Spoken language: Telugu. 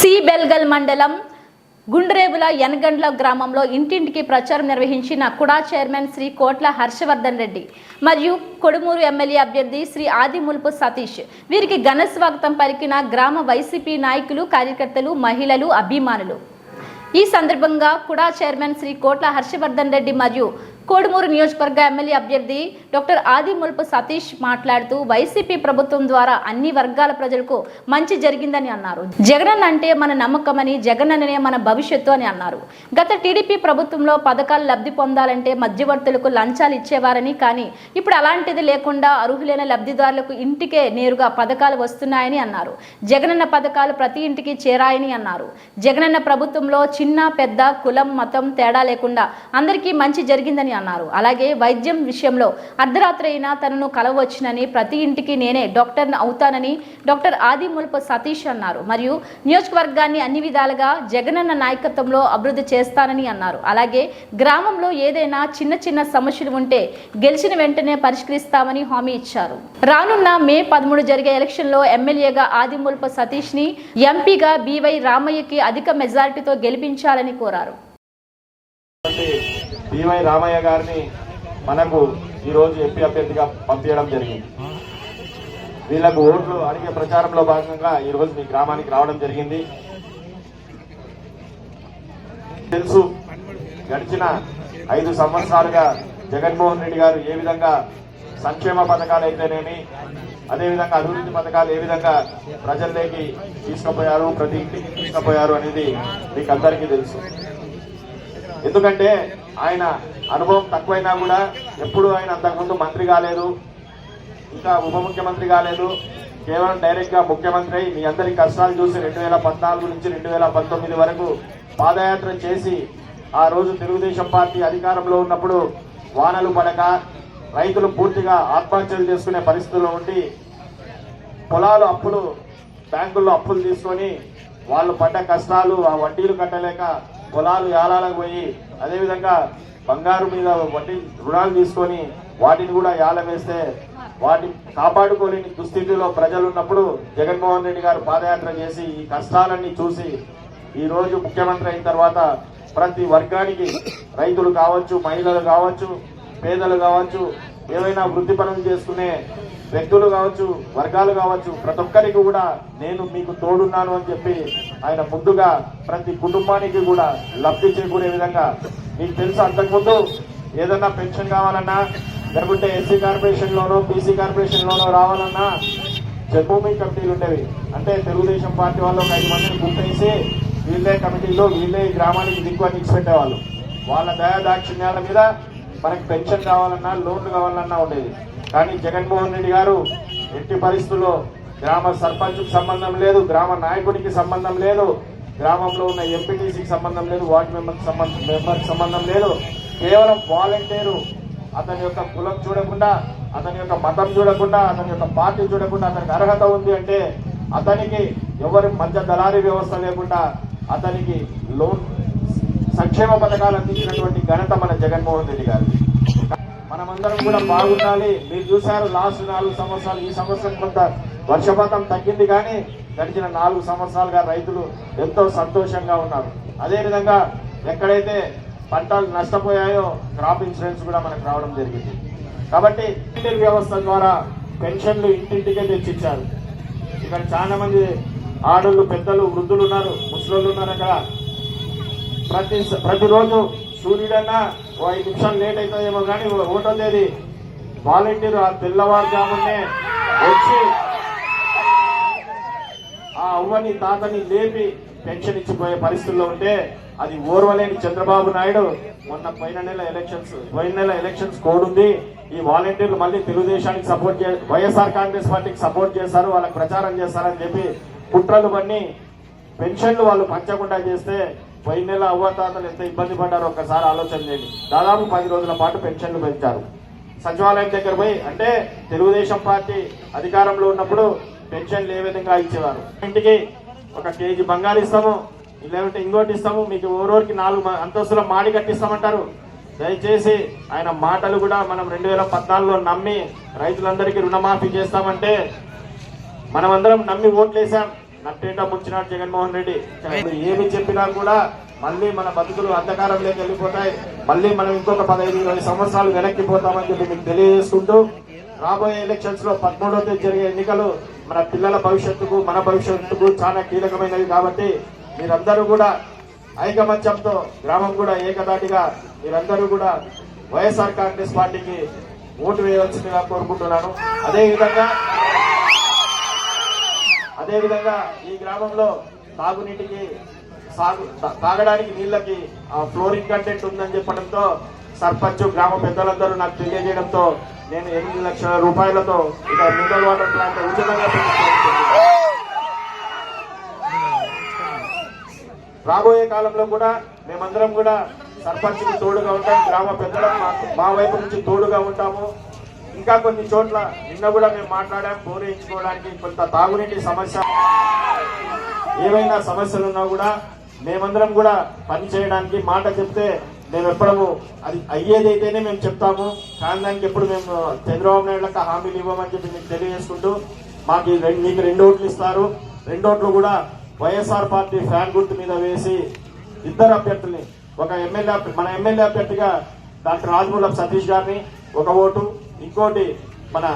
సి బెల్గల్ మండలం గుండ్రేవుల యనగండ్ల గ్రామంలో ఇంటింటికి ప్రచారం నిర్వహించిన కుడా చైర్మన్ శ్రీ కోట్ల హర్షవర్ధన్ రెడ్డి మరియు కొడుమూరు ఎమ్మెల్యే అభ్యర్థి శ్రీ ఆదిమూలపు సతీష్ వీరికి ఘన స్వాగతం పలికిన గ్రామ వైసీపీ నాయకులు, కార్యకర్తలు, మహిళలు, అభిమానులు. ఈ సందర్భంగా కుడా చైర్మన్ శ్రీ కోట్ల హర్షవర్ధన్ రెడ్డి మరియు కోడుమూరు నియోజకవర్గ ఎమ్మెల్యే అభ్యర్థి డాక్టర్ ఆదిమూలపు సతీష్ మాట్లాడుతూ వైసీపీ ప్రభుత్వం ద్వారా అన్ని వర్గాల ప్రజలకు మంచి జరిగిందని అన్నారు. జగనన్న అంటే మన నమ్మకమని, జగనన్ననే మన భవిష్యత్తు అని అన్నారు. గత టీడీపీ ప్రభుత్వంలో పథకాలు లబ్ధి పొందాలంటే మధ్యవర్తులకు లంచాలు ఇచ్చేవారని, కానీ ఇప్పుడు అలాంటిది లేకుండా అర్హులైన లబ్ధిదారులకు ఇంటికే నేరుగా పథకాలు వస్తున్నాయని అన్నారు. జగనన్న పథకాలు ప్రతి ఇంటికి చేరాయని అన్నారు. జగనన్న ప్రభుత్వంలో చిన్న పెద్ద కులం మతం తేడా లేకుండా అందరికీ మంచి జరిగిందని అన్నారు. అలాగే వైద్యం విషయంలో అర్ధరాత్రి అయినా తనను కలవచ్చునని, ప్రతి ఇంటికి నేనే డాక్టర్ని అవుతానని డాక్టర్ ఆదిమూలపు సతీష్ అన్నారు. మరియు నియోజకవర్గాన్ని అన్ని విధాలుగా జగనన్న నాయకత్వంలో అభివృద్ధి చేస్తానని అన్నారు. అలాగే గ్రామంలో ఏదైనా చిన్న చిన్న సమస్యలు ఉంటే గెలిచిన వెంటనే పరిష్కరిస్తామని హామీ ఇచ్చారు. రానున్న మే 13 జరిగే ఎలక్షన్లో ఎమ్మెల్యేగా ఆదిమూలపు సతీష్ని, ఎంపీగా బివై రామయ్యకి అధిక మెజారిటీతో గెలిపించాలని కోరారు. బివై రామయ్య గారిని మనకు ఈరోజు ఎంపీ అభ్యర్థిగా పంపించడం జరిగింది. వీళ్లకు ఓట్లు అడిగే ప్రచారంలో భాగంగా ఈరోజు మీ గ్రామానికి రావడం జరిగింది. తెలుసు, గడిచిన 5 సంవత్సరాలుగా జగన్మోహన్ రెడ్డి గారు ఏ విధంగా సంక్షేమ పథకాలు అయితేనేమి, అదేవిధంగా అభివృద్ధి పథకాలు ఏ విధంగా ప్రజల్లోకి తీసుకుపోయారు, ప్రతి ఇంటికి తీసుకుపోయారు అనేది మీకు అందరికీ తెలుసు. ఎందుకంటే ఆయన అనుభవం తక్కువైనా కూడా ఎప్పుడు ఆయన అంతకుముందు మంత్రి కాలేదు, ఇంకా ఉప ముఖ్యమంత్రి కాలేదు, కేవలం డైరెక్ట్ గా ముఖ్యమంత్రి అయి మీ అందరి కష్టాలు చూసి 2014 నుంచి 2019 వరకు పాదయాత్ర చేసి, ఆ రోజు తెలుగుదేశం పార్టీ అధికారంలో ఉన్నప్పుడు వానలు పడక రైతులు పూర్తిగా ఆత్మహత్యలు చేసుకునే పరిస్థితుల్లో ఉండి పొలాలు అప్పులు, బ్యాంకుల్లో అప్పులు తీసుకొని వాళ్ళు పడ్డ కష్టాలు, ఆ వడ్డీలు కట్టలేక పొలాలు యాలాలకు పోయి, అదేవిధంగా బంగారు మీద వడ్డీ రుణాలు తీసుకొని వాటిని కూడా యాల వేస్తే వాటిని కాపాడుకోలేని దుస్థితిలో ప్రజలు ఉన్నప్పుడు జగన్మోహన్ రెడ్డి గారు పాదయాత్ర చేసి ఈ కష్టాలన్నీ చూసి ఈ రోజు ముఖ్యమంత్రి అయిన తర్వాత ప్రతి వర్గానికి, రైతులు కావచ్చు, మహిళలు కావచ్చు, పేదలు కావచ్చు, ఏవైనా వృత్తి పనులు చేసుకునే వ్యక్తులు కావచ్చు, వర్గాలు కావచ్చు, ప్రతి ఒక్కరికి కూడా నేను మీకు తోడున్నాను అని చెప్పి ఆయన ముందుగా ప్రతి కుటుంబానికి కూడా లబ్ధి చేకూరే విధంగా, మీకు తెలుసు అంతకుముందు ఏదన్నా పెన్షన్ కావాలన్నా, లేకుంటే ఎస్సీ కార్పొరేషన్ లోనో బీసీ కార్పొరేషన్ లోనో రావాలన్నా జన్మభూమి కమిటీలు ఉండేవి. అంటే తెలుగుదేశం పార్టీ వాళ్ళు ఒక 5 మందిని గుర్తేసి వీళ్ళే కమిటీలో వీళ్ళే గ్రామానికి దిక్కు అని ఇచ్చిపెట్టేవాళ్ళు. వాళ్ళ దయాదాక్షిణ్యాల మీద మనకి పెన్షన్ కావాలన్నా, లోన్లు కావాలన్నా ఉండేది. కానీ జగన్మోహన్ రెడ్డి గారు ఎట్టి పరిస్థితుల్లో గ్రామ సర్పంచ్కి సంబంధం లేదు, గ్రామ నాయకుడికి సంబంధం లేదు, గ్రామంలో ఉన్న ఎంపీటీసీకి సంబంధం లేదు, వార్డు మెంబర్కి సంబంధం లేదు, కేవలం వాలంటీరు అతని యొక్క కులం చూడకుండా, అతని యొక్క మతం చూడకుండా, అతని యొక్క పార్టీ చూడకుండా అతనికి అర్హత ఉంది అంటే అతనికి ఎవరి మధ్య దళారీ వ్యవస్థ లేకుండా అతనికి లోన్ సంక్షేమ పథకాలు అందించినటువంటి ఘనత మన జగన్మోహన్ రెడ్డి గారు. మనమందరం కూడా బాగుండాలి. మీరు చూశారు లాస్ట్ 4 సంవత్సరాలు, ఈ సంవత్సరం కొంత వర్షపాతం తగ్గింది, కానీ గడిచిన 4 సంవత్సరాలుగా రైతులు ఎంతో సంతోషంగా ఉన్నారు. అదేవిధంగా ఎక్కడైతే పంటలు నష్టపోయాయో క్రాప్ ఇన్సూరెన్స్ కూడా మనకు రావడం జరిగింది. కాబట్టి వ్యవస్థ ద్వారా పెన్షన్లు ఇంటింటికే తెచ్చిచ్చారు. ఇక్కడ చాలా మంది ఆడళ్ళు, పెద్దలు, వృద్ధులు ఉన్నారు, ముసలోళ్ళు ఉన్నారు. అక్కడ ప్రతిరోజు సూర్యుడన్నా 5 నిమిషాలు లేట్ అవుతుందేమో కానీ 1వ తేదీ వాలంటీర్ ఆ తెల్లవారుజామునే వచ్చి ఆ అవ్వని తాతని లేపి పెన్షన్ ఇచ్చిపోయే పరిస్థితుల్లో ఉంటే అది ఓర్వలేని చంద్రబాబు నాయుడు మొన్న పోయిన నెల ఎలక్షన్స్ కోడ్ ఉంది, ఈ వాలంటీర్లు మళ్ళీ తెలుగుదేశానికి సపోర్ట్ వైఎస్ఆర్ కాంగ్రెస్ పార్టీకి సపోర్ట్ చేస్తారు, వాళ్ళకి ప్రచారం చేస్తారని చెప్పి కుట్రలు పన్ని పెన్షన్లు వాళ్ళు పంచకుండా చేస్తే పోయిన నెల అవ్వతాతలు ఎంత ఇబ్బంది పడ్డారో ఒక్కసారి ఆలోచన చేయండి. దాదాపు 10 రోజుల పాటు పెన్షన్లు పెంచారు. సచివాలయం దగ్గర పోయి, అంటే తెలుగుదేశం పార్టీ అధికారంలో ఉన్నప్పుడు పెన్షన్లు ఏ విధంగా ఇచ్చేవారు, ఇంటికి 1 కేజీ బంగారు ఇస్తాము, లేదంటే ఇంకోటి ఇస్తాము, మీకు ఓరోరికి 4 అంతస్తుల మాడి కట్టిస్తామంటారు. దయచేసి ఆయన మాటలు కూడా మనం 2014లో నమ్మి రైతులందరికీ రుణమాఫీ చేస్తామంటే మనమందరం నమ్మి ఓట్లేసాం. నట్టేట ముంచినాడు జగన్మోహన్ రెడ్డి. ఏమి చెప్పినా కూడా మళ్ళీ మన బతుకులు అంధకారంలోకి వెళ్ళిపోతాయి, మళ్ళీ మనం ఇంకొక 15-20 సంవత్సరాలు వెనక్కి పోతామని చెప్పి మీకు తెలియజేసుకుంటూ, రాబోయే ఎలక్షన్స్ లో 13వ తేదీ జరిగే ఎన్నికలు మన పిల్లల భవిష్యత్తుకు మన భవిష్యత్తుకు చాలా కీలకమైనవి. కాబట్టి మీరందరూ కూడా ఐకమత్యంతో, గ్రామం కూడా ఏకదాటిగా మీరందరూ కూడా వైఎస్ఆర్ కాంగ్రెస్ పార్టీకి ఓటు వేయవలసిందిగా కోరుకుంటున్నాను. అదేవిధంగా ఈ గ్రామంలో తాగునీటికి తాగడానికి నీళ్ళకి ఫ్లోరిన్ కంటెంట్ ఉందని చెప్పడంతో సర్పంచ్ గ్రామ పెద్దలందరూ నాకు తెలియజేయడంతో నేను 8 లక్షల రూపాయలతో ఇక మినరల్ వాటర్ ప్లాంట్ ఉచితంగా రాబోయే కాలంలో కూడా మేమందరం కూడా సర్పంచ్కి తోడుగా ఉంటాం, గ్రామ పెద్దలకు మా వైపు నుంచి తోడుగా ఉంటాము. ఇంకా కొన్ని చోట్ల నిన్న కూడా మేము మాట్లాడాం, బోర్ వేయించుకోవడానికి కొంత తాగునీటి సమస్య, ఏవైనా సమస్యలు ఉన్నా కూడా మేమందరం కూడా పని చేయడానికి మాట చెప్తే మేము ఎప్పుడము అది అయ్యేదైతేనే మేము చెప్తాము. కానీ దానికి ఎప్పుడు మేము చంద్రబాబు నాయుడులకు హామీలు ఇవ్వమని చెప్పి మీకు తెలియజేసుకుంటూ, మీకు 2 ఓట్లు ఇస్తారు. 2 ఓట్లు కూడా వైఎస్ఆర్ పార్టీ ఫ్యాన్ గుర్తు మీద వేసి 2 అభ్యర్థుల్ని, మన ఎమ్మెల్యే అభ్యర్థిగా డాక్టర్ రాజమూలపు సతీష్ గారిని 1 ఓటు, ఇంకోటి మన